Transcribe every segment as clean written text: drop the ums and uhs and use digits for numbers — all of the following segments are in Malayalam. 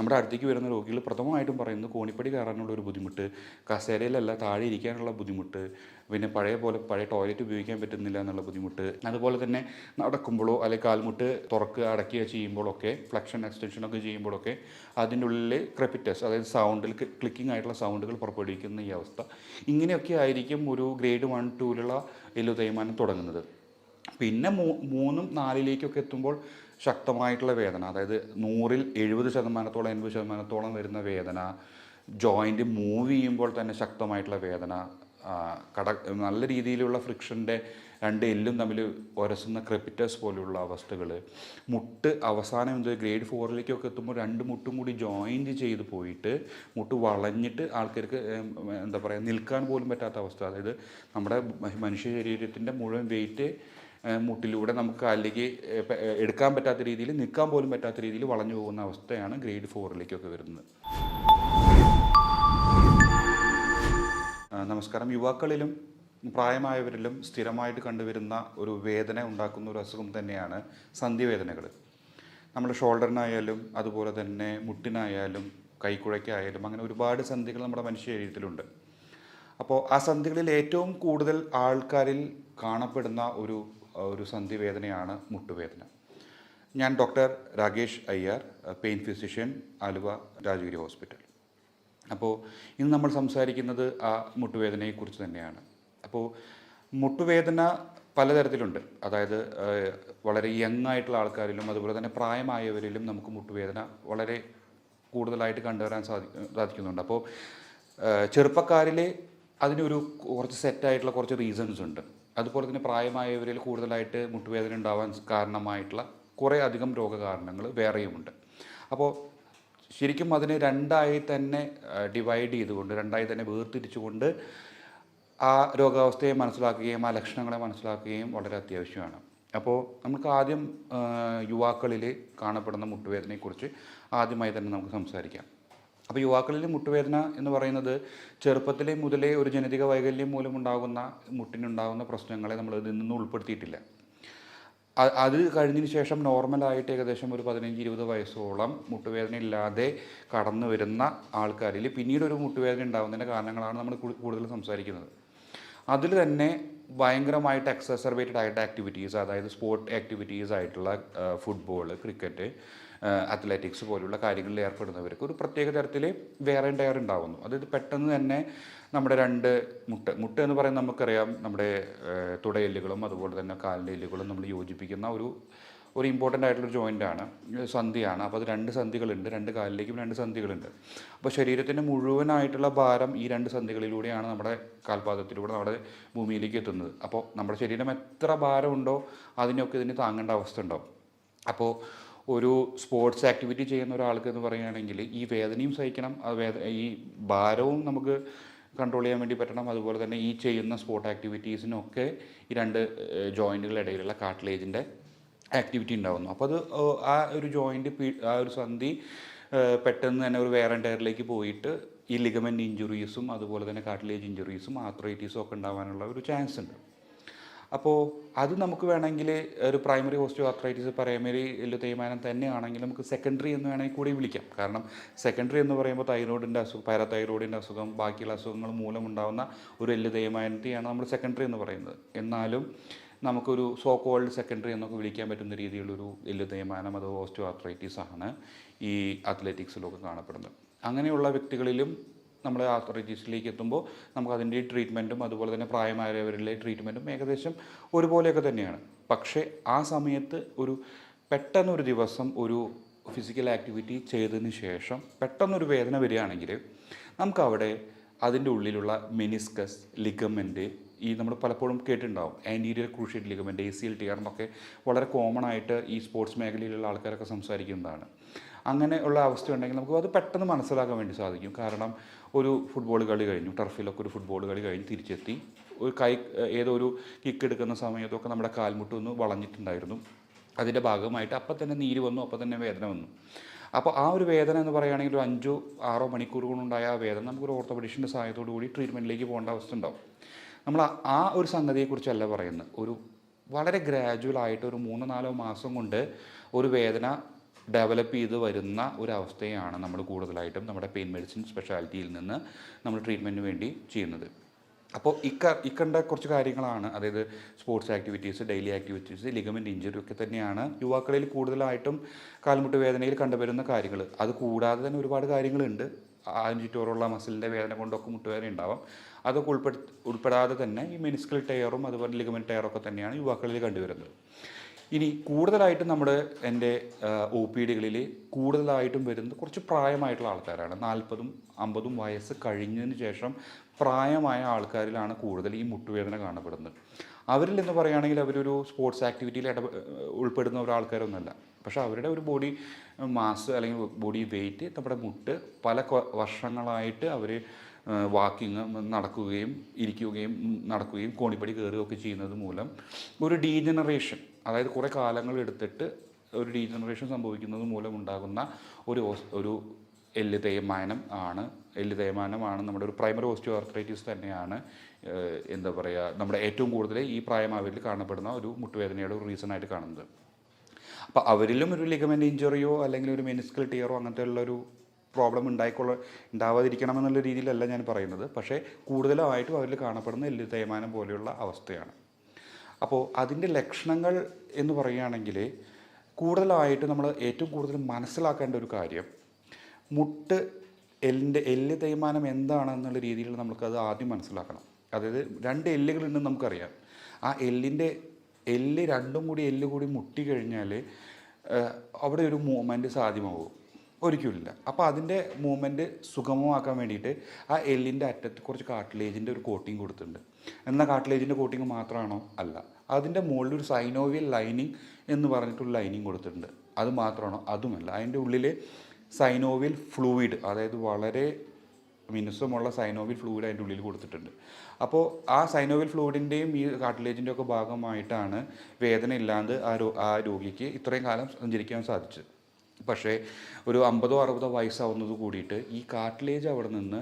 നമ്മുടെ അടുത്തേക്ക് വരുന്ന രോഗികൾ പ്രഥമമായിട്ടും പറയുന്നത് കോണിപ്പടി കയറാനുള്ള ഒരു ബുദ്ധിമുട്ട്, കസേരയിലല്ല താഴെ ഇരിക്കാനുള്ള ബുദ്ധിമുട്ട്, പിന്നെ പഴയ ടോയ്ലറ്റ് ഉപയോഗിക്കാൻ പറ്റുന്നില്ല എന്നുള്ള ബുദ്ധിമുട്ട്, അതുപോലെ തന്നെ നടക്കുമ്പോഴോ അല്ലെങ്കിൽ കാൽമുട്ട് തുറക്കുക അടയ്ക്കുക ചെയ്യുമ്പോഴൊക്കെ ഫ്ലെക്ഷൻ എക്സ്റ്റൻഷനൊക്കെ ചെയ്യുമ്പോഴൊക്കെ അതിൻ്റെ ഉള്ളിൽ ക്രെപ്പിറ്റസ്, അതായത് സൗണ്ടിൽ ക്ലിക്കിംഗ് ആയിട്ടുള്ള സൗണ്ടുകൾ പുറപ്പെടുവിക്കുന്ന ഈ അവസ്ഥ. ഇങ്ങനെയൊക്കെ ആയിരിക്കും ഒരു ഗ്രേഡ് 1, 2ലുള്ള എല്ല് തേയ്മാനം തുടങ്ങുന്നത്. പിന്നെ 3, 4ലേക്കൊക്കെ എത്തുമ്പോൾ ശക്തമായിട്ടുള്ള വേദന, അതായത് 100-ൽ 70%, 80% വരുന്ന വേദന, ജോയിൻറ്റ് മൂവ് ചെയ്യുമ്പോൾ തന്നെ ശക്തമായിട്ടുള്ള വേദന, നല്ല രീതിയിലുള്ള ഫ്രിക്ഷൻ്റെ രണ്ട് എല്ലും തമ്മിൽ ഉരസുന്ന ക്രെപ്പിറ്റസ് പോലെയുള്ള അവസ്ഥകൾ, മുട്ട് അവസാനം ഗ്രേഡ് 4ലേക്കൊക്കെ എത്തുമ്പോൾ രണ്ട് മുട്ടും കൂടി ജോയിൻറ്റ് ചെയ്ത് പോയിട്ട് മുട്ട് വളഞ്ഞിട്ട് ആൾക്കാർക്ക് എന്താ പറയുക നിൽക്കാൻ പോലും പറ്റാത്ത അവസ്ഥ. അതായത് നമ്മുടെ മനുഷ്യ ശരീരത്തിൻ്റെ മുഴുവൻ വെയിറ്റ് മുട്ടിലൂടെ നമുക്ക് കാലിലേക്ക് എടുക്കാൻ പറ്റാത്ത രീതിയിൽ, നിൽക്കാൻ പോലും പറ്റാത്ത രീതിയിൽ വളഞ്ഞു പോകുന്ന അവസ്ഥയാണ് ഗ്രേഡ് 4ലേക്കൊക്കെ വരുന്നത്. നമസ്കാരം. യുവാക്കളിലും പ്രായമായവരിലും സ്ഥിരമായിട്ട് കണ്ടുവരുന്ന ഒരു വേദന ഉണ്ടാക്കുന്ന ഒരു അസുഖം തന്നെയാണ് സന്ധിവേദനകൾ. നമ്മുടെ ഷോൾഡറിനായാലും അതുപോലെ തന്നെ മുട്ടിനായാലും കൈക്കുഴയ്ക്കായാലും അങ്ങനെ ഒരുപാട് സന്ധികൾ നമ്മുടെ മനുഷ്യ ശരീരത്തിലുണ്ട്. അപ്പോൾ ആ സന്ധികളിൽ ഏറ്റവും കൂടുതൽ ആൾക്കാരിൽ കാണപ്പെടുന്ന ഒരു സന്ധിവേദനയാണ് മുട്ടുവേദന. ഞാൻ doctor Rakesh Iyer, pain physician, Aluva Rajagiri hospital. അപ്പോൾ ഇന്ന് നമ്മൾ സംസാരിക്കുന്നത് ആ മുട്ടുവേദനയെക്കുറിച്ച് തന്നെയാണ്. അപ്പോൾ മുട്ടുവേദന പലതരത്തിലുണ്ട്. അതായത് വളരെ യങ് ആയിട്ടുള്ള ആൾക്കാരിലും അതുപോലെ തന്നെ പ്രായമായവരിലും നമുക്ക് മുട്ടുവേദന വളരെ കൂടുതലായിട്ട് കണ്ടുവരാൻ സാധിക്കുന്നുണ്ട്. അപ്പോൾ ചെറുപ്പക്കാരിൽ അതിനൊരു കുറച്ച് സെറ്റായിട്ടുള്ള കുറച്ച് റീസൺസ് ഉണ്ട്. അതുപോലെ തന്നെ പ്രായമായവരിൽ കൂടുതലായിട്ട് മുട്ടുവേദന ഉണ്ടാവാൻ കാരണമായിട്ടുള്ള കുറേ അധികം രോഗകാരണങ്ങൾ വേറെയുമുണ്ട്. അപ്പോൾ ശരിക്കും അതിനെ രണ്ടായി തന്നെ ഡിവൈഡ് ചെയ്തുകൊണ്ട്, രണ്ടായി തന്നെ വേർതിരിച്ചുകൊണ്ട് ആ രോഗാവസ്ഥയെ മനസ്സിലാക്കുകയും ആ ലക്ഷണങ്ങളെ മനസ്സിലാക്കുകയും വളരെ അത്യാവശ്യമാണ്. അപ്പോൾ നമുക്ക് ആദ്യം യുവാക്കളിൽ കാണപ്പെടുന്ന മുട്ടുവേദനയെക്കുറിച്ച് ആദ്യമായി തന്നെ നമുക്ക് സംസാരിക്കാം. അപ്പോൾ യുവാക്കളിൽ മുട്ടുവേദന എന്ന് പറയുന്നത് ചെറുപ്പത്തിലെ മുതലേ ഒരു ജനിതക വൈകല്യം മൂലമുണ്ടാകുന്ന മുട്ടിനുണ്ടാകുന്ന പ്രശ്നങ്ങളെ നമ്മൾ ഇതിൽ നിന്ന് ഉൾപ്പെടുത്തിയിട്ടില്ല. അത് കഴിഞ്ഞതിന് ശേഷം നോർമലായിട്ട് ഏകദേശം ഒരു 15-20 വയസ്സോളം മുട്ടുവേദന ഇല്ലാതെ കടന്നു വരുന്ന ആൾക്കാരിൽ പിന്നീട് ഒരു മുട്ടുവേദന ഉണ്ടാകുന്നതിൻ്റെ കാരണങ്ങളാണ് നമ്മൾ കൂടുതൽ സംസാരിക്കുന്നത്. അതിൽ തന്നെ ഭയങ്കരമായിട്ട് എക്സസർബേറ്റഡ് ആയിട്ട് ആക്ടിവിറ്റീസ്, അതായത് സ്പോർട്ട് ആക്ടിവിറ്റീസ് ആയിട്ടുള്ള ഫുട്ബോൾ, ക്രിക്കറ്റ്, അത്ലറ്റിക്സ് പോലുള്ള കാര്യങ്ങളിൽ ഏർപ്പെടുന്നവർക്ക് ഒരു പ്രത്യേക തരത്തിൽ വേറെ ആൻഡ് ടയർ ഉണ്ടാകുന്നു. അതായത് പെട്ടെന്ന് തന്നെ നമ്മുടെ മുട്ട് എന്ന് പറയുന്നത് നമുക്കറിയാം, നമ്മുടെ തുടയെല്ലുകളും അതുപോലെ തന്നെ കാലിൻ്റെ എല്ലുകളും നമ്മൾ യോജിപ്പിക്കുന്ന ഒരു ഇമ്പോർട്ടൻ്റ് ആയിട്ടുള്ളൊരു ജോയിൻ്റാണ്, സന്ധിയാണ്. അപ്പോൾ അത് 2 സന്ധികളുണ്ട്, 2 കാലിലേക്കും 2 സന്ധികളുണ്ട്. അപ്പോൾ ശരീരത്തിൻ്റെ മുഴുവനായിട്ടുള്ള ഭാരം ഈ 2 സന്ധികളിലൂടെയാണ് നമ്മുടെ കാൽപാദത്തിലൂടെ നമ്മുടെ ഭൂമിയിലേക്ക് എത്തുന്നത്. അപ്പോൾ നമ്മുടെ ശരീരം എത്ര ഭാരമുണ്ടോ അതിനൊക്കെ ഇതിന് താങ്ങേണ്ട അവസ്ഥ ഉണ്ടാവും. അപ്പോൾ ഒരു സ്പോർട്സ് ആക്ടിവിറ്റി ചെയ്യുന്ന ഒരാൾക്ക് എന്ന് പറയുകയാണെങ്കിൽ ഈ വേദനയും സഹിക്കണം, ഈ ഭാരവും നമുക്ക് കൺട്രോൾ ചെയ്യാൻ വേണ്ടി പറ്റണം. അതുപോലെ തന്നെ ഈ ചെയ്യുന്ന സ്പോർട്ട് ആക്ടിവിറ്റീസിനൊക്കെ ഈ 2 ജോയിൻറ്റുകളുടെ ഇടയിലുള്ള കാർട്ടിലേജിൻ്റെ ആക്ടിവിറ്റി ഉണ്ടാകുന്നു. അപ്പോൾ അത് ആ ഒരു ആ ഒരു സന്ധി പെട്ടെന്ന് തന്നെ ഒരു വേറെ ടയറിലേക്ക് പോയിട്ട് ഈ ലിഗമെൻ്റ് ഇഞ്ചുറീസും അതുപോലെ തന്നെ കാർട്ടിലേജ് ഇഞ്ചുറീസും ആർത്രൈറ്റീസും ഒക്കെ ഉണ്ടാകാനുള്ള ഒരു ചാൻസ് ഉണ്ട്. അപ്പോൾ അത് നമുക്ക് വേണമെങ്കിൽ ഒരു പ്രൈമറി ഓസ്റ്റിയോ ആർത്രൈറ്റിസ്, പ്രൈമറി എല്ല് തേയ്മാനം തന്നെയാണെങ്കിൽ നമുക്ക് സെക്കൻഡറി എന്ന് വേണമെങ്കിൽ കൂടി വിളിക്കാം. കാരണം സെക്കൻഡറി എന്ന് പറയുമ്പോൾ പാരാതൈറോയിഡിൻ്റെ അസുഖം, ബാക്കിയുള്ള അസുഖങ്ങൾ മൂലമുണ്ടാകുന്ന ഒരു എല്ല് തേയ്മാനത്തെയാണ് നമ്മൾ സെക്കൻഡറി എന്ന് പറയുന്നത്. എന്നാലും നമുക്കൊരു സോ കോൾഡ് സെക്കൻഡറി എന്നൊക്കെ വിളിക്കാൻ പറ്റുന്ന രീതിയിലുള്ളൊരു എല്ല് തേയ്മാനം, അത് ഓസ്റ്റിയോ ആർത്രൈറ്റിസ് ആണ് ഈ അത്ലറ്റിക്സിലൊക്കെ കാണപ്പെടുന്നത്. അങ്ങനെയുള്ള വ്യക്തികളിലും നമ്മൾ ആർത്രൈറ്റിസിലേക്ക് എത്തുമ്പോൾ നമുക്ക് അതിൻ്റെ ട്രീറ്റ്മെൻറ്റും അതുപോലെ തന്നെ പ്രായമായവരിലെ ട്രീറ്റ്മെൻറ്റും ഏകദേശം ഒരുപോലെയൊക്കെ തന്നെയാണ്. പക്ഷേ ആ സമയത്ത് പെട്ടെന്നൊരു ദിവസം ഒരു ഫിസിക്കൽ ആക്ടിവിറ്റി ചെയ്തതിന് ശേഷം പെട്ടെന്നൊരു വേദന വരികയാണെങ്കിൽ നമുക്കവിടെ അതിൻ്റെ ഉള്ളിലുള്ള മെനിസ്കസ്, ലിഗമെൻറ്റ്, ഈ നമ്മൾ പലപ്പോഴും കേട്ടിട്ടുണ്ടാവും ആൻറ്റീരിയർ ക്രൂഷ്യറ്റ് ലിഗമെൻറ്റ്, ACL ടിയർ എന്നൊക്കെ വളരെ കോമൺ ആയിട്ട് ഈ സ്പോർട്സ് മേഖലയിലുള്ള ആൾക്കാരൊക്കെ സംസാരിക്കുന്നതാണ്. അങ്ങനെ ഉള്ള അവസ്ഥ ഉണ്ടെങ്കിൽ നമുക്ക് അത് പെട്ടെന്ന് മനസ്സിലാക്കാൻ വേണ്ടി സാധിക്കും. കാരണം ഒരു ഫുട്ബോൾ കളി കഴിഞ്ഞു, ടർഫിലൊക്കെ ഒരു ഫുട്ബോൾ കളി കഴിഞ്ഞ് തിരിച്ചെത്തി ഏതോ ഒരു കിക്ക് എടുക്കുന്ന സമയത്തൊക്കെ നമ്മുടെ കാൽമുട്ടൊന്ന് വളഞ്ഞിട്ടുണ്ടായിരുന്നു. അതിൻ്റെ ഭാഗമായിട്ട് അപ്പം തന്നെ നീര് വന്നു, അപ്പം തന്നെ വേദന വന്നു. അപ്പോൾ ആ ഒരു വേദന എന്ന് പറയുകയാണെങ്കിൽ ഒരു 5-6 മണിക്കൂർ കൊണ്ടുണ്ടായ ആ വേദന നമുക്കൊരു ഓർത്തോപെഡിഷൻ്റെ സഹായത്തോടു കൂടി ട്രീറ്റ്മെൻറ്റിലേക്ക് പോകേണ്ട അവസ്ഥ ഉണ്ടാവും. നമ്മൾ ആ ഒരു സംഗതിയെക്കുറിച്ചല്ല പറയുന്നത്. വളരെ ഗ്രാജുവലായിട്ട് ഒരു 3-4 മാസം കൊണ്ട് ഒരു വേദന ഡെവലപ്പ് ചെയ്ത് വരുന്ന ഒരവസ്ഥയാണ് നമ്മൾ കൂടുതലായിട്ടും നമ്മുടെ പെയിൻ മെഡിസിൻ സ്പെഷ്യാലിറ്റിയിൽ നിന്ന് നമ്മൾ ട്രീറ്റ്മെൻറ്റിന് വേണ്ടി ചെയ്യുന്നത്. അപ്പോൾ ഇക്കണ്ട കുറച്ച് കാര്യങ്ങളാണ്, അതായത് sports activities, daily activities, ligament injury ഒക്കെ തന്നെയാണ് യുവാക്കളിൽ കൂടുതലായിട്ടും കാൽമുട്ട് വേദനയിൽ കണ്ടുവരുന്ന കാര്യങ്ങൾ. അത് കൂടാതെ തന്നെ ഒരുപാട് കാര്യങ്ങളുണ്ട്. അതിന് ചുറ്റോറുള്ള മസിലിൻ്റെ വേദന കൊണ്ടൊക്കെ മുട്ടുവേദന ഉണ്ടാവാം. അതൊക്കെ ഉൾപ്പെടാതെ തന്നെ ഈ മെനിസ്കൽ ടയറും അതുപോലെ ലിഗമെൻറ്റ് ടയറൊക്കെ തന്നെയാണ് യുവാക്കളിൽ കണ്ടുവരുന്നത്. ഇനി കൂടുതലായിട്ടും എൻ്റെ ഒ പി ഡികളിൽ കൂടുതലായിട്ടും വരുന്നത് കുറച്ച് പ്രായമായിട്ടുള്ള ആൾക്കാരാണ്. 40ഉം 50ഉം വയസ്സ് കഴിഞ്ഞതിന് ശേഷം പ്രായമായ ആൾക്കാരിലാണ് കൂടുതൽ ഈ മുട്ടുവേദന കാണപ്പെടുന്നത്. അവരിൽ എന്ന് പറയുകയാണെങ്കിൽ അവരൊരു സ്പോർട്സ് ആക്ടിവിറ്റിയിൽ ഉൾപ്പെടുന്ന ഒരാൾക്കാരൊന്നുമല്ല. പക്ഷേ അവരുടെ ഒരു ബോഡി മാസ് അല്ലെങ്കിൽ ബോഡി വെയ്റ്റ് നമ്മുടെ മുട്ട് പല വർഷങ്ങളായിട്ട് അവർ വാക്കിങ് നടക്കുകയും ഇരിക്കുകയും നടക്കുകയും കോണിപ്പടി കയറുകയൊക്കെ ചെയ്യുന്നത് മൂലം ഒരു ഡീജനറേഷൻ, അതായത് കുറേ കാലങ്ങൾ എടുത്തിട്ട് ഒരു ഡീജനറേഷൻ സംഭവിക്കുന്നത് മൂലം ഉണ്ടാകുന്ന ഒരു എല്ല് തേയ്മാനമാണ് നമ്മുടെ ഒരു പ്രൈമറി ഓസ്റ്റിയോ ആർത്രൈറ്റിസ് തന്നെയാണ് എന്താ പറയുക നമ്മുടെ ഏറ്റവും കൂടുതൽ ഈ പ്രായമായവരിൽ കാണപ്പെടുന്ന ഒരു മുട്ടുവേദനയുടെ ഒരു റീസണായിട്ട് കാണുന്നത്. അപ്പോൾ അവരിലും ഒരു ലിഗമെൻ്റ് ഇഞ്ചുറിയോ അല്ലെങ്കിൽ ഒരു മെനിസ്കൽ ടിയറോ അങ്ങനത്തെ ഉള്ളൊരു പ്രോബ്ലം ഉണ്ടാവാതിരിക്കണമെന്നുള്ള രീതിയിലല്ല ഞാൻ പറയുന്നത്. പക്ഷേ കൂടുതലായിട്ടും അവരിൽ കാണപ്പെടുന്ന എല്ല് തേയ്മാനം പോലെയുള്ള അവസ്ഥയാണ്. അപ്പോൾ അതിൻ്റെ ലക്ഷണങ്ങൾ എന്ന് പറയുകയാണെങ്കിൽ കൂടുതലായിട്ട് നമ്മൾ ഏറ്റവും കൂടുതൽ മനസ്സിലാക്കേണ്ട ഒരു കാര്യം, എല്ല് തേയ്മാനം എന്താണെന്നുള്ള രീതിയിൽ നമുക്കത് ആദ്യം മനസ്സിലാക്കണം. അതായത് 2 എല്ലുകളുണ്ടെന്ന് നമുക്കറിയാം. ആ എല്ല് രണ്ടും കൂടി മുട്ടി കഴിഞ്ഞാൽ അവിടെ ഒരു മൂവ്മെൻറ്റ് സാധ്യമാകും? ഒരിക്കലുമില്ല. അപ്പോൾ അതിൻ്റെ മൂവ്മെൻറ്റ് സുഗമമാക്കാൻ വേണ്ടിയിട്ട് ആ എല്ലിൻ്റെ അറ്റത്ത് കുറച്ച് കാർട്ടിലേജിൻ്റെ ഒരു കോട്ടിങ് കൊടുത്തിട്ടുണ്ട്. എന്നാൽ കാർട്ടിലേജിൻ്റെ കോട്ടിങ് മാത്രമാണോ? അല്ല. അതിൻ്റെ മുകളിൽ ഒരു സൈനോവിയൽ ലൈനിങ് എന്ന് പറഞ്ഞിട്ടൊരു ലൈനിങ് കൊടുത്തിട്ടുണ്ട്. അത് മാത്രമാണോ? അതുമല്ല. അതിൻ്റെ ഉള്ളിൽ സൈനോവിയൽ ഫ്ലൂയിഡ്, അതായത് വളരെ മിനുസമുള്ള സൈനോവിയൽ ഫ്ലൂയിഡ് അതിൻ്റെ ഉള്ളിൽ കൊടുത്തിട്ടുണ്ട്. അപ്പോൾ ആ സൈനോവിയൽ ഫ്ലൂയിഡിൻ്റെയും ഈ കാർട്ടിലേജിൻ്റെ ഒക്കെ ഭാഗമായിട്ടാണ് വേദന ഇല്ലാണ്ട് ആ രോഗിക്ക് ഇത്രയും കാലം സഞ്ചരിക്കാൻ സാധിച്ചത്. പക്ഷേ ഒരു 50 or 60 വയസ്സാവുന്നത് കൂടിയിട്ട് ഈ കാർട്ടിലേജ് അവിടെ നിന്ന്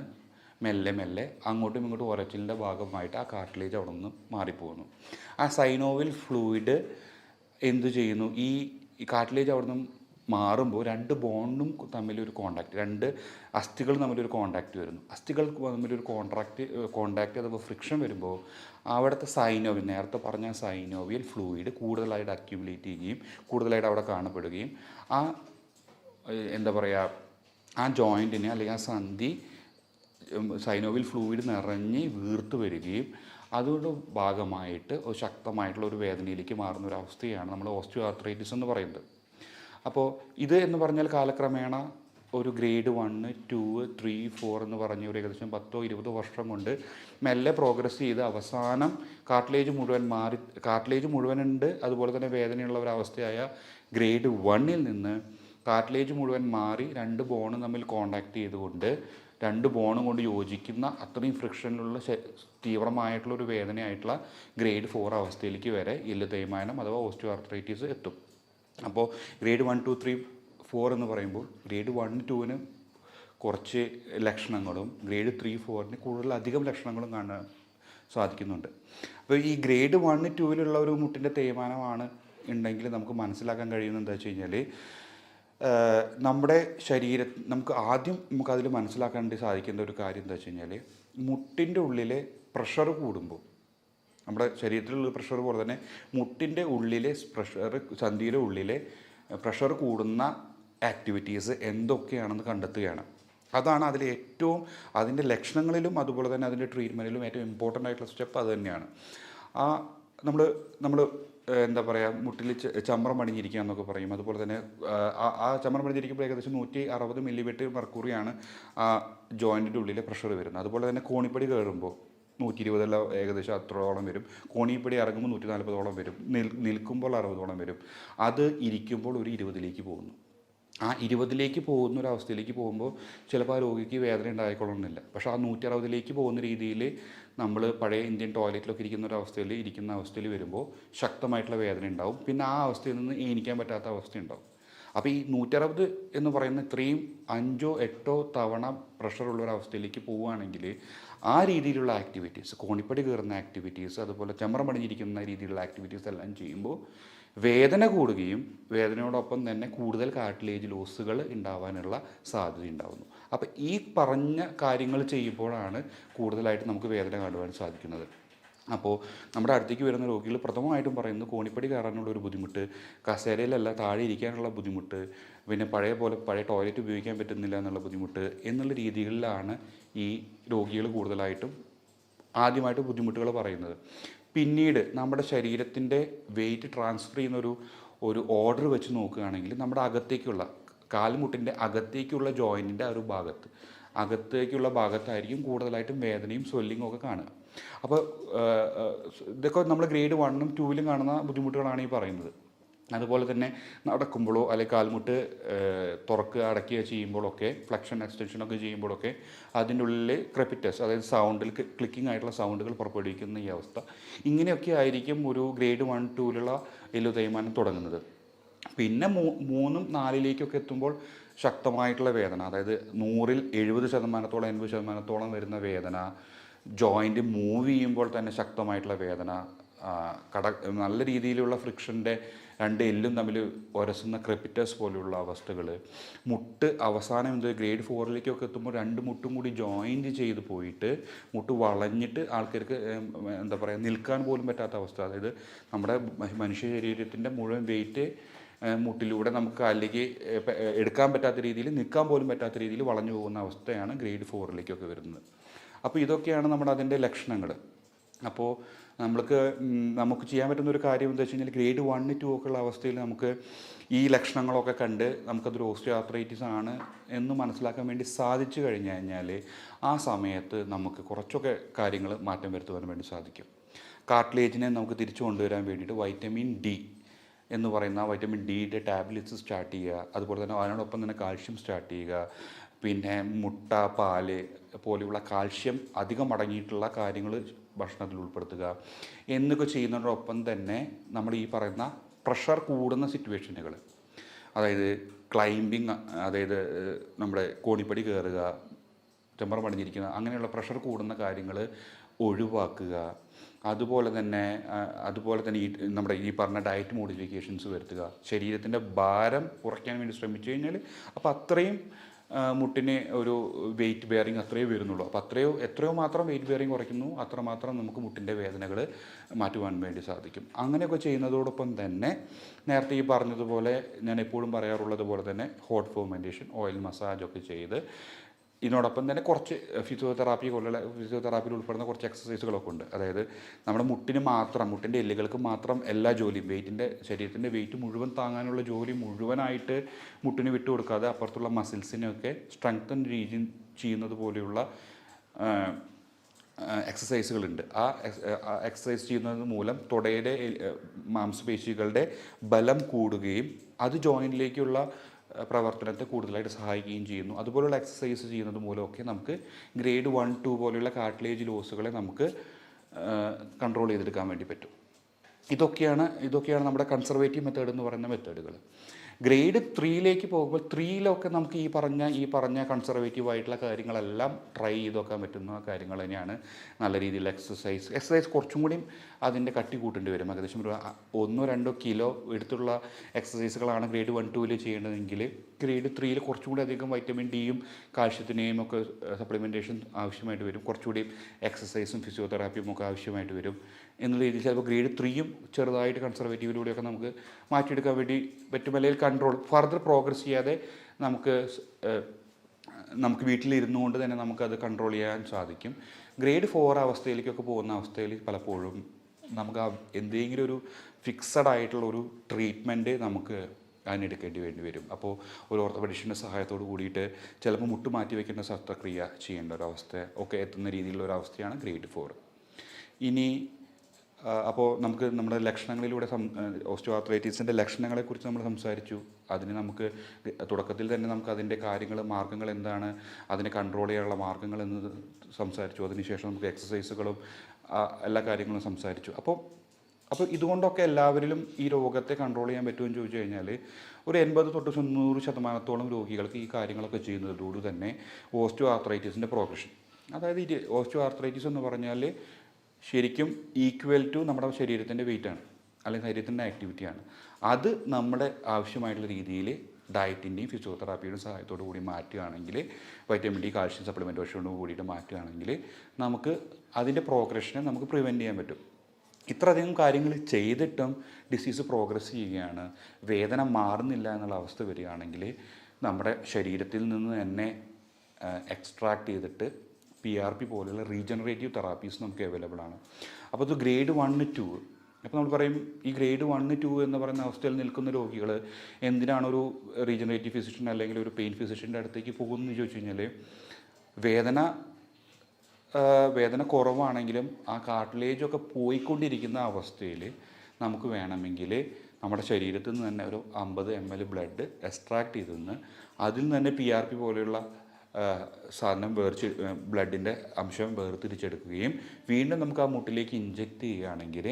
മെല്ലെ അങ്ങോട്ടും ഇങ്ങോട്ടും ഉരച്ചിലിൻ്റെ ഭാഗമായിട്ട് ആ കാർട്ടിലേജ് അവിടെ നിന്ന് മാറിപ്പോകുന്നു. ആ സൈനോവിയൽ ഫ്ലൂയിഡ് എന്തു ചെയ്യുന്നു? ഈ കാർട്ടിലേജ് അവിടെ നിന്ന് മാറുമ്പോൾ 2 ബോണ്ടും തമ്മിലൊരു കോണ്ടാക്ട്, 2 അസ്ഥികൾ തമ്മിലൊരു കോണ്ടാക്ട് വരുന്നു. അസ്ഥികൾ തമ്മിലൊരു കോണ്ടാക്ട് അഥവാ ഫ്രിക്ഷൻ വരുമ്പോൾ അവിടുത്തെ നേരത്തെ പറഞ്ഞ സൈനോവിയൽ ഫ്ലൂയിഡ് കൂടുതലായിട്ട് അക്യുമുലേറ്റ് ചെയ്യുകയും കൂടുതലായിട്ട് അവിടെ കാണപ്പെടുകയും എന്താ പറയുക ആ ജോയിൻറ്റിനെ അല്ലെങ്കിൽ ആ സന്ധി സൈനോവിയൽ ഫ്ലൂയിഡ് നിറഞ്ഞ് വീർത്ത് വരികയും അതുകൊണ്ട് ഭാഗമായിട്ട് ഒരു ശക്തമായിട്ടുള്ള ഒരു വേദനയിലേക്ക് മാറുന്ന ഒരു അവസ്ഥയാണ് നമ്മൾ ഓസ്റ്റിയോ ആർത്രൈറ്റിസ് എന്ന് പറയുന്നത്. അപ്പോൾ ഇത് എന്ന് പറഞ്ഞാൽ കാലക്രമേണ ഒരു ഗ്രേഡ് 1, 2, 3, 4 എന്ന് പറഞ്ഞ് ഒരു ഏകദേശം 10-20 വർഷം കൊണ്ട് മെല്ലെ പ്രോഗ്രസ് ചെയ്ത് അവസാനം കാർട്ടിലേജ് മുഴുവനുണ്ട്, അതുപോലെ തന്നെ വേദനയുള്ള ഒരവസ്ഥയായ ഗ്രേഡ് 1-ൽ നിന്ന് കാർട്ടിലേജ് മുഴുവൻ മാറി 2 ബോണ് തമ്മിൽ കോണ്ടാക്ട് ചെയ്തുകൊണ്ട് 2 ബോണും കൊണ്ട് യോജിക്കുന്ന അത്രയും ഫ്രിക്ഷനിലുള്ള തീവ്രമായിട്ടുള്ള ഒരു വേദനയായിട്ടുള്ള ഗ്രേഡ് 4 അവസ്ഥയിലേക്ക് വരെ എല്ല് തേയ്മാനം അഥവാ ഓസ്റ്റിയോ ആർത്രൈറ്റിസ് എത്തും. അപ്പോൾ ഗ്രേഡ് 1, 2, 3, 4 എന്ന് പറയുമ്പോൾ ഗ്രേഡ് 1, 2-ന് കുറച്ച് ലക്ഷണങ്ങളും ഗ്രേഡ് 3, 4-ന് കൂടുതലധികം ലക്ഷണങ്ങളും കാണാൻ സാധിക്കുന്നുണ്ട്. അപ്പോൾ ഈ ഗ്രേഡ് 1, 2-ലുള്ള ഒരു മുട്ടിൻ്റെ തേയ്മാനമാണ് ഉണ്ടെങ്കിൽ നമുക്ക് മനസ്സിലാക്കാൻ കഴിയുന്നത് എന്താ വെച്ച് കഴിഞ്ഞാൽ നമ്മുടെ നമുക്കതിൽ മനസ്സിലാക്കാൻ സാധിക്കേണ്ട ഒരു കാര്യം എന്താ വെച്ച് കഴിഞ്ഞാൽ മുട്ടിൻ്റെ ഉള്ളിലെ പ്രഷർ കൂടുമ്പോൾ നമ്മുടെ ശരീരത്തിലുള്ള പ്രഷർ പോലെ തന്നെ മുട്ടിൻ്റെ ഉള്ളിലെ സന്ധിയുടെ ഉള്ളിലെ പ്രഷർ കൂടുന്ന ആക്ടിവിറ്റീസ് എന്തൊക്കെയാണെന്ന് കണ്ടെത്തുകയാണ്. അതാണ് അതിൻ്റെ ലക്ഷണങ്ങളിലും അതുപോലെ തന്നെ അതിൻ്റെ ട്രീറ്റ്മെൻറ്റിലും ഏറ്റവും ഇമ്പോർട്ടൻ്റ് ആയിട്ടുള്ള സ്റ്റെപ്പ് അത് തന്നെയാണ്. നമ്മൾ എന്താ പറയുക മുട്ടിൽ ചമ്രം പണിഞ്ഞിരിക്കുക എന്നൊക്കെ പറയും. അതുപോലെ തന്നെ ആ ചമ്രം പണിഞ്ഞിരിക്കുമ്പോൾ ഏകദേശം 160 മില്ലിമീറ്റർ മെർക്കുറിയാണ് ആ ജോയിൻറ്റിൻ്റെ ഉള്ളിലെ പ്രഷർ വരുന്നത്. അതുപോലെ തന്നെ കോണിപ്പടി കയറുമ്പോൾ 120 ഏകദേശം അത്രോളം വരും. കോണിപ്പടി ഇറങ്ങുമ്പോൾ 140 വരും. നിൽക്കുമ്പോൾ 60 വരും. അത് ഇരിക്കുമ്പോൾ ഒരു 20 പോകുന്നു. ആ 20 പോകുന്ന ഒരു അവസ്ഥയിലേക്ക് പോകുമ്പോൾ ചിലപ്പോൾ ആ രോഗിക്ക് വേദന ഉണ്ടായിക്കൊള്ളണമെന്നില്ല. പക്ഷേ ആ 160 പോകുന്ന രീതിയിൽ നമ്മൾ പഴയ ഇന്ത്യൻ ടോയ്ലറ്റിലൊക്കെ ഇരിക്കുന്ന അവസ്ഥയിൽ വരുമ്പോൾ ശക്തമായിട്ടുള്ള വേദന ഉണ്ടാവും. പിന്നെ ആ അവസ്ഥയിൽ നിന്ന് എണീക്കാൻ പറ്റാത്ത അവസ്ഥ ഉണ്ടാവും. അപ്പോൾ ഈ 160 എന്ന് പറയുന്ന ഇത്രയും 5 or 8 തവണ പ്രഷറുള്ളൊരവസ്ഥയിലേക്ക് പോവുകയാണെങ്കിൽ ആ രീതിയിലുള്ള ആക്ടിവിറ്റീസ്, കോണിപ്പടി കയറുന്ന ആക്ടിവിറ്റീസ്, അതുപോലെ ചമ്രം പണിഞ്ഞിരിക്കുന്ന രീതിയിലുള്ള ആക്ടിവിറ്റീസ് എല്ലാം ചെയ്യുമ്പോൾ വേദന കൂടുകയും വേദനയോടൊപ്പം തന്നെ കൂടുതൽ കാർട്ടിലേജ് ലോസുകൾ ഉണ്ടാവാനുള്ള സാധ്യത ഉണ്ടാകുന്നു. അപ്പോൾ ഈ പറഞ്ഞ കാര്യങ്ങൾ ചെയ്യുമ്പോഴാണ് കൂടുതലായിട്ട് നമുക്ക് വേദന കാണുവാൻ സാധിക്കുന്നത്. അപ്പോൾ നമ്മുടെ അടുത്തേക്ക് വരുന്ന രോഗികൾ പ്രഥമമായിട്ടും പറയുന്നത് കോണിപ്പടി കയറാനുള്ള ഒരു ബുദ്ധിമുട്ട്, കസേരയിലല്ല താഴെ ഇരിക്കാനുള്ള ബുദ്ധിമുട്ട്, പിന്നെ പഴയ ടോയ്ലറ്റ് ഉപയോഗിക്കാൻ പറ്റുന്നില്ല എന്നുള്ള ബുദ്ധിമുട്ട് എന്നുള്ള രീതികളിലാണ് ഈ രോഗികൾ കൂടുതലായിട്ടും ആദ്യമായിട്ട് ബുദ്ധിമുട്ടുകൾ പറയുന്നത്. പിന്നീട് നമ്മുടെ ശരീരത്തിൻ്റെ വെയിറ്റ് ട്രാൻസ്ഫർ ചെയ്യുന്ന ഒരു ഓർഡർ വെച്ച് നോക്കുകയാണെങ്കിൽ നമ്മുടെ അകത്തേക്കുള്ള കാൽമുട്ടിൻ്റെ അകത്തേക്കുള്ള ജോയിൻറ്റിൻ്റെ ആ ഒരു അകത്തേക്കുള്ള ഭാഗത്തായിരിക്കും കൂടുതലായിട്ടും വേദനയും സ്വെല്ലിങ്ങും ഒക്കെ കാണുക. അപ്പോൾ ഇതൊക്കെ നമ്മൾ ഗ്രേഡ് 1ഉം 2ലും കാണുന്ന ബുദ്ധിമുട്ടുകളാണ് ഈ പറയുന്നത്. അതുപോലെ തന്നെ നടക്കുമ്പോഴോ അല്ലെങ്കിൽ കാൽമുട്ട് തുറക്കുക അടയ്ക്കുക ചെയ്യുമ്പോഴൊക്കെ ഫ്ലെക്ഷൻ എക്സ്റ്റൻഷനൊക്കെ ചെയ്യുമ്പോഴൊക്കെ അതിൻ്റെ ഉള്ളിൽ ക്രെപ്പിറ്റസ്, അതായത് സൗണ്ടിൽ ക്ലിക്കിംഗ് ആയിട്ടുള്ള സൗണ്ടുകൾ പുറപ്പെടുവിക്കുന്ന ഈ അവസ്ഥ, ഇങ്ങനെയൊക്കെ ആയിരിക്കും ഒരു ഗ്രേഡ് 1, 2ലുള്ള എല്ല് തേയ്മാനം തുടങ്ങുന്നത്. പിന്നെ 3ഉം 4ലേക്കൊക്കെ എത്തുമ്പോൾ ശക്തമായിട്ടുള്ള വേദന, അതായത് 100ൽ 70%, 80% വരുന്ന വേദന, ജോയിൻറ്റ് മൂവ് ചെയ്യുമ്പോൾ തന്നെ ശക്തമായിട്ടുള്ള വേദന, നല്ല രീതിയിലുള്ള ഫ്രിക്ഷൻ്റെ രണ്ട് എല്ലും തമ്മിൽ ഉരസുന്ന ക്രെപ്പിറ്റസ് പോലെയുള്ള അവസ്ഥകൾ, മുട്ട് അവസാനം ഗ്രേഡ് 4ലേക്കൊക്കെ എത്തുമ്പോൾ 2 മുട്ടും കൂടി ജോയിൻറ്റ് ചെയ്ത് പോയിട്ട് മുട്ട് വളഞ്ഞിട്ട് ആൾക്കാർക്ക് എന്താ പറയുക നിൽക്കാൻ പോലും പറ്റാത്ത അവസ്ഥ. അതായത് നമ്മുടെ മനുഷ്യ ശരീരത്തിൻ്റെ മുഴുവൻ വെയിറ്റ് മുട്ടിലൂടെ നമുക്ക് കാലിലേക്ക് എടുക്കാൻ പറ്റാത്ത രീതിയിൽ, നിൽക്കാൻ പോലും പറ്റാത്ത രീതിയിൽ വളഞ്ഞു പോകുന്ന അവസ്ഥയാണ് ഗ്രേഡ് 4ലേക്കൊക്കെ വരുന്നത്. അപ്പോൾ ഇതൊക്കെയാണ് നമ്മുടെ അതിൻ്റെ ലക്ഷണങ്ങൾ. അപ്പോൾ നമുക്ക് ചെയ്യാൻ പറ്റുന്ന ഒരു കാര്യം എന്താ വെച്ച് കഴിഞ്ഞാൽ ഗ്രേഡ് 1, 2 ഒക്കെ ഉള്ള അവസ്ഥയിൽ നമുക്ക് ഈ ലക്ഷണങ്ങളൊക്കെ കണ്ട് നമുക്കതൊരു ഓസ്റ്റിയോആർത്രൈറ്റിസ് ആണ് എന്ന് മനസ്സിലാക്കാൻ വേണ്ടി സാധിച്ചു കഴിഞ്ഞാൽ ആ സമയത്ത് നമുക്ക് കുറച്ചൊക്കെ കാര്യങ്ങൾ മാറ്റം വരുത്തുവാൻ വേണ്ടി സാധിക്കും. കാർട്ടിലേജിനെ നമുക്ക് തിരിച്ചു കൊണ്ടുവരാൻ വേണ്ടിയിട്ട് വൈറ്റമിൻ ഡി എന്ന് പറയുന്ന വൈറ്റമിൻ ഡിയുടെ ടാബ്ലറ്റ്സ് സ്റ്റാർട്ട് ചെയ്യുക, അതുപോലെ തന്നെ അതിനോടൊപ്പം തന്നെ കാൽഷ്യം സ്റ്റാർട്ട് ചെയ്യുക, പിന്നെ മുട്ട, പാല് പോലെയുള്ള കാൽഷ്യം അധികം അടങ്ങിയിട്ടുള്ള കാര്യങ്ങൾ ഭക്ഷണത്തിൽ ഉൾപ്പെടുത്തുക എന്നൊക്കെ ചെയ്യുന്നതോടൊപ്പം തന്നെ നമ്മൾ ഈ പറയുന്ന പ്രഷർ കൂടുന്ന സിറ്റുവേഷനുകൾ, അതായത് ക്ലൈംബിങ്, അതായത് നമ്മുടെ കോണിപ്പടി കയറുക, ചെമ്പറ പണിഞ്ഞിരിക്കുക, അങ്ങനെയുള്ള പ്രഷർ കൂടുന്ന കാര്യങ്ങൾ ഒഴിവാക്കുക. അതുപോലെ തന്നെ ഈ നമ്മുടെ ഈ പറഞ്ഞ ഡയറ്റ് മോഡിഫിക്കേഷൻസ് വരുത്തുക, ശരീരത്തിൻ്റെ ഭാരം കുറയ്ക്കാൻ വേണ്ടി ശ്രമിച്ചു കഴിഞ്ഞാൽ അപ്പോൾ അത്രയും മുട്ടിന് ഒരു വെയിറ്റ് ബെയറിങ് അത്രയേ വരുന്നുള്ളൂ. അപ്പോൾ എത്രയോ മാത്രം വെയിറ്റ് ബെയറിങ് കുറയ്ക്കുന്നു അത്രമാത്രം നമുക്ക് മുട്ടിൻ്റെ വേദനകൾ മാറ്റുവാൻ വേണ്ടി സാധിക്കും. അങ്ങനെയൊക്കെ ചെയ്യുന്നതോടൊപ്പം തന്നെ നേരത്തെ ഈ പറഞ്ഞതുപോലെ ഞാൻ എപ്പോഴും പറയാറുള്ളത് പോലെ തന്നെ ഹോട്ട് ഫോമെൻറ്റേഷൻ, ഓയിൽ മസാജൊക്കെ ചെയ്ത് ഇതിനോടൊപ്പം തന്നെ കുറച്ച് ഫിസിയോതെറാപ്പിയിൽ ഉൾപ്പെടുന്ന കുറച്ച് എക്സസൈസുകളൊക്കെ ഉണ്ട്. അതായത് നമ്മുടെ മുട്ടിൻ്റെ എല്ലുകൾക്ക് മാത്രം എല്ലാ ജോലിയും ശരീരത്തിൻ്റെ വെയിറ്റ് മുഴുവൻ താങ്ങാനുള്ള ജോലി മുഴുവനായിട്ട് മുട്ടിന് വിട്ടു കൊടുക്കാതെ അപ്പുറത്തുള്ള മസിൽസിനെയൊക്കെ സ്ട്രെങ്തൻ ചെയ്യുന്നത് പോലെയുള്ള എക്സസൈസുകളുണ്ട്. ആ എക്സസൈസ് ചെയ്യുന്നത് മൂലം തുടയുടെ മാംസപേശികളുടെ ബലം കൂടുകയും അത് ജോയിൻറ്റിലേക്കുള്ള പ്രവർത്തനത്തെ കൂടുതലായിട്ട് സഹായിക്കുകയും ചെയ്യുന്നു. അതുപോലുള്ള എക്സസൈസ് ചെയ്യുന്നത് മൂലമൊക്കെ നമുക്ക് ഗ്രേഡ് 1, 2 പോലെയുള്ള കാർട്ടിലേജ് ലോസുകളെ നമുക്ക് കൺട്രോൾ ചെയ്തെടുക്കാൻ വേണ്ടി പറ്റും. ഇതൊക്കെയാണ് നമ്മുടെ കൺസർവേറ്റീവ് മെത്തേഡ് എന്ന് പറയുന്ന മെത്തേഡുകൾ. ഗ്രേഡ് 3ലേക്ക് പോകുമ്പോൾ 3ലൊക്കെ നമുക്ക് ഈ പറഞ്ഞ കൺസർവേറ്റീവ് ആയിട്ടുള്ള കാര്യങ്ങളെല്ലാം ട്രൈ ചെയ്ത് നോക്കാൻ പറ്റുന്ന കാര്യങ്ങൾ തന്നെയാണ്. നല്ല രീതിയിലുള്ള എക്സസൈസ് കുറച്ചും കൂടിയും അതിൻ്റെ കട്ടി കൂട്ടേണ്ടി വരും. ഏകദേശം ഒരു 1-2 കിലോ എടുത്തുള്ള എക്സസൈസുകളാണ് ഗ്രേഡ് 1, 2ൽ ചെയ്യേണ്ടതെങ്കിൽ ഗ്രേഡ് 3ൽ കുറച്ചും കൂടി അധികം വൈറ്റമിൻ ഡിയും കാൽഷ്യത്തിനെയും ഒക്കെ സപ്ലിമെൻറ്റേഷൻ ആവശ്യമായിട്ട് വരും. കുറച്ചുകൂടി എക്സസൈസും ഫിസിയോതെറാപ്പിയും ഒക്കെ ആവശ്യമായിട്ട് വരും എന്നുള്ള രീതിയിൽ ചിലപ്പോൾ ഗ്രേഡ് 3യും ചെറുതായിട്ട് കൺസർവേറ്റീവിലൂടെയൊക്കെ നമുക്ക് മാറ്റിയെടുക്കാൻ വേണ്ടി പറ്റും. അല്ലെങ്കിൽ ഫർദർ പ്രോഗ്രസ് ചെയ്യാതെ നമുക്ക് വീട്ടിലിരുന്നു കൊണ്ട് തന്നെ നമുക്കത് കൺട്രോൾ ചെയ്യാൻ സാധിക്കും. ഗ്രേഡ് 4 അവസ്ഥയിലേക്കൊക്കെ പോകുന്ന അവസ്ഥയിൽ പലപ്പോഴും നമുക്ക് എന്തെങ്കിലും ഒരു ഫിക്സഡ് ആയിട്ടുള്ള ഒരു ട്രീറ്റ്മെൻറ്റ് നമുക്ക് അതിനെടുക്കേണ്ടി വേണ്ടി വരും. അപ്പോൾ ഒരു ഓർത്തോപെഡിഷൻ്റെ സഹായത്തോട് കൂടിയിട്ട് ചിലപ്പോൾ മുട്ട് മാറ്റി വയ്ക്കേണ്ട ശസ്ത്രക്രിയ ചെയ്യേണ്ട ഒരവസ്ഥ ഒക്കെ എത്തുന്ന രീതിയിലുള്ള ഒരവസ്ഥയാണ് ഗ്രേഡ് 4. ഇനി അപ്പോൾ നമുക്ക് നമ്മുടെ ലക്ഷണങ്ങളിലൂടെ ഓസ്റ്റിയോആർത്രൈറ്റിസിൻ്റെ ലക്ഷണങ്ങളെക്കുറിച്ച് നമ്മൾ സംസാരിച്ചു. അതിന് നമുക്ക് തുടക്കത്തിൽ തന്നെ നമുക്ക് അതിൻ്റെ മാർഗ്ഗങ്ങൾ എന്താണ്, അതിനെ കൺട്രോൾ ചെയ്യാനുള്ള മാർഗ്ഗങ്ങൾ എന്ന് സംസാരിച്ചു. അതിനുശേഷം നമുക്ക് എക്സസൈസുകളും എല്ലാ കാര്യങ്ങളും സംസാരിച്ചു. അപ്പോൾ ഇതുകൊണ്ടൊക്കെ എല്ലാവരിലും ഈ രോഗത്തെ കൺട്രോൾ ചെയ്യാൻ പറ്റുമെന്ന് ചോദിച്ചു കഴിഞ്ഞാൽ ഒരു 80-90% രോഗികൾക്ക് ഈ കാര്യങ്ങളൊക്കെ ചെയ്യുന്നതോട് തന്നെ ഓസ്റ്റിയോആർത്രൈറ്റിസിൻ്റെ പ്രോഗ്രഷൻ, അതായത് ഈ ഓസ്റ്റിയോആർത്രൈറ്റിസ് എന്ന് പറഞ്ഞാൽ ശരിക്കും ഈക്വൽ ടു നമ്മുടെ ശരീരത്തിൻ്റെ വെയിറ്റാണ് അല്ലെങ്കിൽ ശരീരത്തിൻ്റെ ആക്ടിവിറ്റിയാണ്. അത് നമ്മുടെ ആവശ്യമായിട്ടുള്ള രീതിയിൽ ഡയറ്റിൻ്റെയും ഫിസിയോതെറാപ്പിയുടെയും സഹായത്തോടു കൂടി മാറ്റുകയാണെങ്കിൽ, വൈറ്റമിൻ ഡി കാൽഷ്യം സപ്ലിമെൻറ്റേഷനോട് കൂടിയിട്ട് മാറ്റുകയാണെങ്കിൽ നമുക്ക് അതിൻ്റെ പ്രോഗ്രഷനെ നമുക്ക് പ്രിവെൻറ്റ് ചെയ്യാൻ പറ്റും. ഇത്രയധികം കാര്യങ്ങൾ ചെയ്തിട്ടും ഡിസീസ് പ്രോഗ്രസ് ചെയ്യുകയാണ്, വേദന മാറുന്നില്ല എന്നുള്ള അവസ്ഥ വരികയാണെങ്കിൽ നമ്മുടെ ശരീരത്തിൽ നിന്ന് തന്നെ എക്സ്ട്രാക്ട് ചെയ്തിട്ട് PRP പോലെയുള്ള റീജനറേറ്റീവ് തെറാപ്പീസ് നമുക്ക് അവൈലബിൾ ആണ്. അപ്പോൾ ഇത് ഗ്രേഡ് 1, 2. അപ്പോൾ നമ്മൾ പറയും ഈ ഗ്രേഡ് 1, 2 എന്ന് പറയുന്ന അവസ്ഥയിൽ നിൽക്കുന്ന രോഗികൾ എന്തിനാണ് ഒരു റീജനറേറ്റീവ് ഫിസിഷ്യൻ അല്ലെങ്കിൽ ഒരു പെയിൻ ഫിസിഷ്യൻ്റെ അടുത്തേക്ക് പോകുന്നതെന്ന് ചോദിച്ചു കഴിഞ്ഞാൽ, വേദന കുറവാണെങ്കിലും ആ കാർട്ടിലേജൊക്കെ പോയിക്കൊണ്ടിരിക്കുന്ന അവസ്ഥയിൽ നമുക്ക് വേണമെങ്കിൽ നമ്മുടെ ശരീരത്തിൽ നിന്ന് തന്നെ ഒരു 50 ml ബ്ലഡ് എക്സ്ട്രാക്ട് ചെയ്തെന്ന് അതിൽ നിന്ന് തന്നെ PRP പോലെയുള്ള സാധനം ബ്ലഡിൻ്റെ അംശം വേർതിരിച്ചെടുക്കുകയും വീണ്ടും നമുക്ക് ആ മുട്ടിലേക്ക് ഇഞ്ചെക്റ്റ് ചെയ്യുകയാണെങ്കിൽ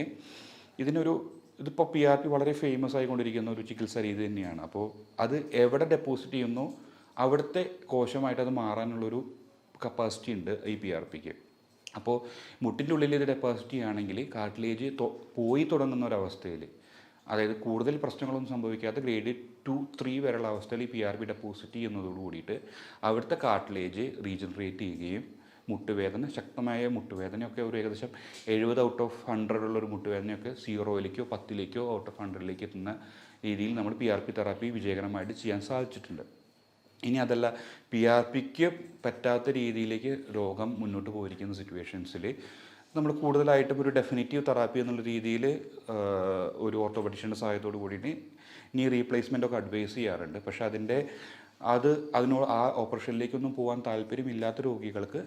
ഇതിപ്പോൾ PRP വളരെ ഫേമസ് ആയിക്കൊണ്ടിരിക്കുന്ന ഒരു ചികിത്സാ രീതി തന്നെയാണ്. അപ്പോൾ അത് എവിടെ ഡെപ്പോസിറ്റ് ചെയ്യുന്നോ അവിടുത്തെ കോശമായിട്ട് അത് മാറാനുള്ളൊരു കപ്പാസിറ്റി ഉണ്ട് ഈ PRPക്ക്. അപ്പോൾ മുട്ടിൻ്റെ ഉള്ളിൽ ഇത് ഡെപ്പോസിറ്റ് ചെയ്യുകയാണെങ്കിൽ കാർട്ടിലേജ് പോയി തുടങ്ങുന്ന ഒരവസ്ഥയിൽ, അതായത് കൂടുതൽ പ്രശ്നങ്ങളൊന്നും സംഭവിക്കാത്ത ഗ്രേഡ് 2, 3 വരെയുള്ള അവസ്ഥയിൽ ഈ PRP ഡെപ്പോസിറ്റ് ചെയ്യുന്നതോട് കൂടിയിട്ട് അവിടുത്തെ കാർട്ടിലേജ് റീജനറേറ്റ് ചെയ്യുകയും മുട്ടുവേദന, ശക്തമായ മുട്ടുവേദനയൊക്കെ ഒരു ഏകദേശം 70 ഔട്ട് ഓഫ് 100 ഉള്ളൊരു മുട്ടുവേദനയൊക്കെ 0ലേക്കോ 10ലേക്കോ ഔട്ട് ഓഫ് 100ലേക്ക് എത്തുന്ന രീതിയിൽ നമ്മൾ PRP തെറാപ്പി വിജയകരമായിട്ട് ചെയ്യാൻ സാധിച്ചിട്ടുണ്ട്. ഇനി അതല്ല, PRPക്ക് പറ്റാത്ത രീതിയിലേക്ക് രോഗം മുന്നോട്ട് പോയിരിക്കുന്ന സിറ്റുവേഷൻസിൽ നമ്മൾ കൂടുതലായിട്ടും ഒരു ഡെഫിനിറ്റീവ് തെറാപ്പി എന്നുള്ള രീതിയിൽ ഒരു ഓർത്തോപെഡിഷ്യൻ്റെ സഹായത്തോട് കൂടിയിട്ട് നീ റീപ്ലേസ്മെൻറ്റൊക്കെ അഡ്വൈസ് ചെയ്യാറുണ്ട്. പക്ഷേ അതിനോട് ആ ഓപ്പറേഷനിലേക്കൊന്നും പോകാൻ താല്പര്യമില്ലാത്ത രോഗികൾക്ക്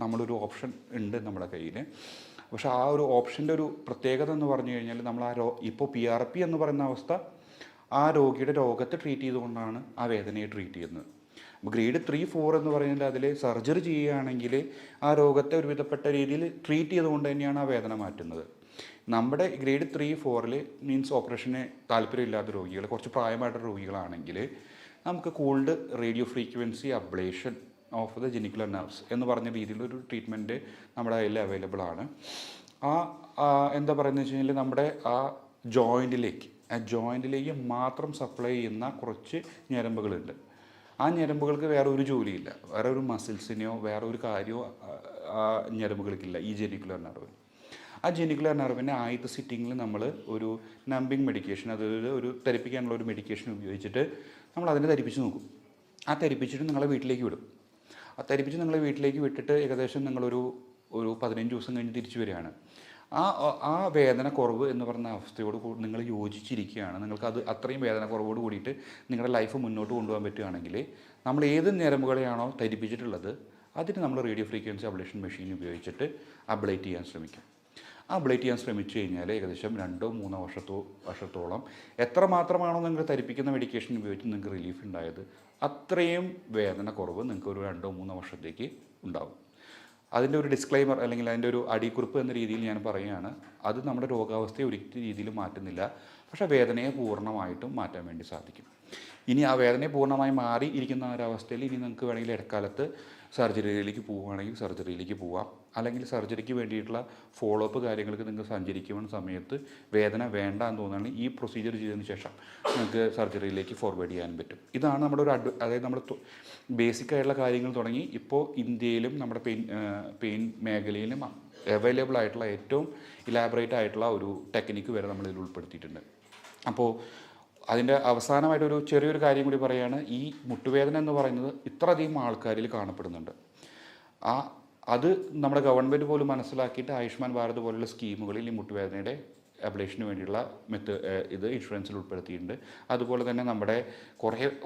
നമ്മളൊരു ഓപ്ഷൻ ഉണ്ട് നമ്മുടെ കയ്യിൽ. പക്ഷേ ആ ഒരു ഓപ്ഷൻ്റെ ഒരു പ്രത്യേകത എന്ന് പറഞ്ഞു കഴിഞ്ഞാൽ നമ്മൾ ഇപ്പോൾ PRP എന്ന് പറയുന്ന അവസ്ഥ ആ രോഗിയുടെ രോഗത്തെ ട്രീറ്റ് ചെയ്തുകൊണ്ടാണ് ആ വേദനയെ ട്രീറ്റ് ചെയ്യുന്നത്. അപ്പോൾ ഗ്രേഡ് 3, 4 എന്ന് പറയുന്നത് അതിൽ സർജറി ചെയ്യുകയാണെങ്കിൽ ആ രോഗത്തെ ഒരുവിധപ്പെട്ട രീതിയിൽ ട്രീറ്റ് ചെയ്തുകൊണ്ട് തന്നെയാണ് ആ വേദന മാറ്റുന്നത്. നമ്മുടെ ഗ്രേഡ് 3, 4 മീൻസ് ഓപ്പറേഷന് താല്പര്യമില്ലാത്ത രോഗികൾ, കുറച്ച് പ്രായമായിട്ടുള്ള രോഗികളാണെങ്കിൽ നമുക്ക് cooled radio frequency ablation of the genicular nerves എന്ന് പറഞ്ഞ രീതിയിലൊരു ട്രീറ്റ്മെൻറ്റ് നമ്മുടെ കയ്യിൽ അവൈലബിൾ ആണ്. എന്താ പറയുന്നത് വെച്ച് കഴിഞ്ഞാൽ നമ്മുടെ ആ ജോയിൻറ്റിലേക്ക് മാത്രം സപ്ലൈ ചെയ്യുന്ന കുറച്ച് ഞരമ്പുകളുണ്ട്. ആ ഞരമ്പുകൾക്ക് വേറെ ഒരു ജോലിയില്ല, വേറെ ഒരു മസിൽസിനെയോ വേറെ ഒരു കാര്യമോ ആ ഞരമ്പുകൾക്കില്ല ഈ ജെനിക്കുലർ നെർവിന്. ആ ജെനിക്കുലർ നെർവിൻ്റെ ആദ്യത്തെ സിറ്റിങ്ങിൽ നമ്മൾ ഒരു നമ്പിങ് മെഡിക്കേഷൻ, അതായത് ഒരു തരിപ്പിക്കാനുള്ള ഒരു മെഡിക്കേഷൻ ഉപയോഗിച്ചിട്ട് നമ്മൾ അതിനെ തരിപ്പിച്ച് നോക്കും. ആ തരിപ്പിച്ചിട്ട് നിങ്ങളെ വീട്ടിലേക്ക് വിടും. ആ തരിപ്പിച്ച് നിങ്ങളെ വീട്ടിലേക്ക് വിട്ടിട്ട് ഏകദേശം നിങ്ങളൊരു 15 ദിവസം കഴിഞ്ഞ് തിരിച്ചു വരികയാണ്. ആ വേദന കുറവ് എന്ന് പറഞ്ഞ അവസ്ഥയോട് നിങ്ങൾ യോജിച്ചിരിക്കുകയാണ്, നിങ്ങൾക്ക് അത്രയും വേദന കുറവോട് കൂടിയിട്ട് നിങ്ങളുടെ ലൈഫ് മുന്നോട്ട് കൊണ്ടുപോകാൻ പറ്റുകയാണെങ്കിൽ നമ്മൾ ഏത് ഞരമ്പുകളെയാണോ തരിപ്പിച്ചിട്ടുള്ളത് അതിന് നമ്മൾ റേഡിയോ ഫ്രീക്വൻസി അബ്ലേഷൻ മെഷീൻ ഉപയോഗിച്ചിട്ട് അബ്ലേറ്റ് ചെയ്യാൻ ശ്രമിക്കും. അബ്ലേറ്റ് ചെയ്യാൻ ശ്രമിച്ചു കഴിഞ്ഞാൽ ഏകദേശം 2-3 വർഷത്തോളം എത്രമാത്രമാണോ നിങ്ങൾ തരിപ്പിക്കുന്ന മെഡിക്കേഷൻ ഉപയോഗിച്ച് നിങ്ങൾക്ക് റിലീഫ് ഉണ്ടായത് അത്രയും വേദന കുറവ് നിങ്ങൾക്ക് ഒരു 2-3 വർഷത്തേക്ക് ഉണ്ടാകും. അതിൻ്റെ ഒരു ഡിസ്ക്ലൈമർ അല്ലെങ്കിൽ അതിൻ്റെ ഒരു അടിക്കുറിപ്പ് എന്ന രീതിയിൽ ഞാൻ പറയുകയാണ്, അത് നമ്മുടെ രോഗാവസ്ഥയെ ഒരു രീതിയിൽ മാറ്റുന്നില്ല, പക്ഷേ വേദനയെ പൂർണ്ണമായിട്ടും മാറ്റാൻ വേണ്ടി സാധിക്കും. ഇനി ആ വേദനയെ പൂർണ്ണമായി മാറി ഇരിക്കുന്ന ഒരവസ്ഥയിൽ ഇനി നിങ്ങൾക്ക് വേണമെങ്കിൽ ഇടക്കാലത്ത് സർജറിയിലേക്ക് പോവുകയാണെങ്കിൽ സർജറിയിലേക്ക് പോവാം, അല്ലെങ്കിൽ സർജറിക്ക് വേണ്ടിയിട്ടുള്ള ഫോളോ അപ്പ് കാര്യങ്ങൾക്ക് നിങ്ങൾ സഞ്ചരിക്കുന്ന സമയത്ത് വേദന വേണ്ട എന്ന് തോന്നുകയാണെങ്കിൽ ഈ പ്രൊസീജിയർ ചെയ്തതിന് ശേഷം നിങ്ങൾക്ക് സർജറിയിലേക്ക് ഫോർവേഡ് ചെയ്യാൻ പറ്റും. ഇതാണ് നമ്മുടെ ഒരു അതായത് നമ്മൾ ബേസിക് ആയിട്ടുള്ള കാര്യങ്ങൾ തുടങ്ങി ഇപ്പോൾ ഇന്ത്യയിലും നമ്മുടെ പെയിൻ മേഖലയിലും അവൈലബിൾ ആയിട്ടുള്ള ഏറ്റവും ഇലാബറേറ്റ് ആയിട്ടുള്ള ഒരു ടെക്നിക്ക് വരെ നമ്മളിതിൽ ഉൾപ്പെടുത്തിയിട്ടുണ്ട്. അപ്പോൾ അതിൻ്റെ അവസാനമായിട്ടൊരു ചെറിയൊരു കാര്യം കൂടി പറയുകയാണ്, ഈ മുട്ടുവേദന എന്ന് പറയുന്നത് ഇത്രയധികം ആൾക്കാരിൽ കാണപ്പെടുന്നുണ്ട്. അത് നമ്മുടെ ഗവൺമെൻറ് പോലും മനസ്സിലാക്കിയിട്ട് ആയുഷ്മാൻ ഭാരത് പോലുള്ള സ്കീമുകളിൽ ഈ മുട്ടുവേദനയുടെ അബ്ലേഷന് വേണ്ടിയുള്ള ഇത് ഇൻഷുറൻസിൽ ഉൾപ്പെടുത്തിയിട്ടുണ്ട്. അതുപോലെ തന്നെ നമ്മുടെ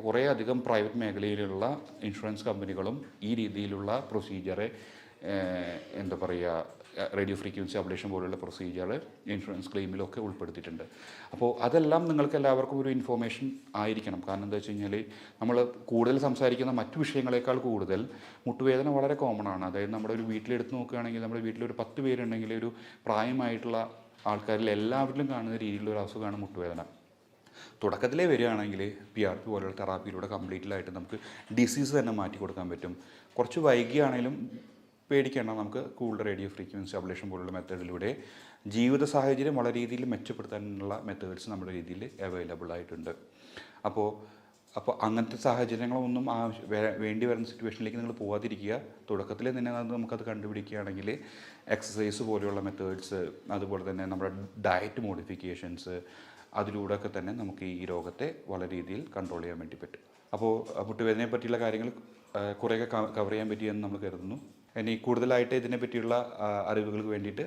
കുറേ അധികം പ്രൈവറ്റ് മേഖലയിലുള്ള ഇൻഷുറൻസ് കമ്പനികളും ഈ രീതിയിലുള്ള പ്രൊസീജിയറെ എന്താ പറയുക റേഡിയോ ഫ്രീക്വൻസി അബ്ലേഷൻ പോലുള്ള പ്രൊസീജിയർ ഇൻഷുറൻസ് ക്ലെയിമിലൊക്കെ ഉൾപ്പെടുത്തിയിട്ടുണ്ട്. അപ്പോൾ അതെല്ലാം നിങ്ങൾക്ക് എല്ലാവർക്കും ഒരു ഇൻഫോർമേഷൻ ആയിരിക്കണം. കാരണം എന്താ വെച്ച് കഴിഞ്ഞാൽ നമ്മൾ കൂടുതൽ സംസാരിക്കുന്ന മറ്റു വിഷയങ്ങളെക്കാൾ കൂടുതൽ മുട്ടുവേദന വളരെ കോമൺ ആണ്. അതായത് നമ്മുടെ ഒരു വീട്ടിലെടുത്ത് നോക്കുകയാണെങ്കിൽ നമ്മുടെ വീട്ടിലൊരു 10 പേരുണ്ടെങ്കിൽ ഒരു പ്രായമായിട്ടുള്ള ആൾക്കാരിൽ എല്ലാവരിലും കാണുന്ന രീതിയിലുള്ള ഒരു അസുഖമാണ് മുട്ടുവേദന. തുടക്കത്തിലേ വരികയാണെങ്കിൽ PRP പോലുള്ള തെറാപ്പിയിലൂടെ കംപ്ലീറ്റ്ലായിട്ട് നമുക്ക് ഡിസീസ് തന്നെ മാറ്റി കൊടുക്കാൻ പറ്റും. കുറച്ച് വൈകിയാണെങ്കിലും പേടിക്കേണ്ട, നമുക്ക് കൂൾഡ് റേഡിയോ ഫ്രീക്വൻസി അബ്ലേഷൻ പോലുള്ള മെത്തേഡിലൂടെ ജീവിത സാഹചര്യം വളരെ രീതിയിൽ മെച്ചപ്പെടുത്താനുള്ള മെത്തേഡ്സ് നമ്മുടെ രീതിയിൽ അവൈലബിൾ ആയിട്ടുണ്ട്. അപ്പോൾ അപ്പോൾ അങ്ങനത്തെ സാഹചര്യങ്ങളൊന്നും വേണ്ടി വരുന്ന സിറ്റുവേഷനിലേക്ക് നിങ്ങൾ പോകാതിരിക്കുക. തുടക്കത്തിൽ തന്നെ നമുക്കത് കണ്ടുപിടിക്കുകയാണെങ്കിൽ എക്സസൈസ് പോലെയുള്ള മെത്തേഡ്സ്, അതുപോലെ തന്നെ നമ്മുടെ ഡയറ്റ് മോഡിഫിക്കേഷൻസ്, അതിലൂടെയൊക്കെ തന്നെ നമുക്ക് ഈ രോഗത്തെ വളരെ രീതിയിൽ കൺട്രോൾ ചെയ്യാൻ വേണ്ടി പറ്റും. അപ്പോൾ മുട്ടുവേദനയെ പറ്റിയുള്ള കാര്യങ്ങൾ കുറേയൊക്കെ കവർ ചെയ്യാൻ പറ്റിയെന്ന് നമ്മൾ കരുതുന്നു. ഇനി കൂടുതലായിട്ട് ഇതിനെ പറ്റിയുള്ള അറിവുകൾക്ക് വേണ്ടിയിട്ട്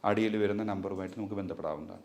അടിയിൽ വരുന്ന നമ്പറുമായിട്ട് നമുക്ക് ബന്ധപ്പെടാവുന്നതാണ്.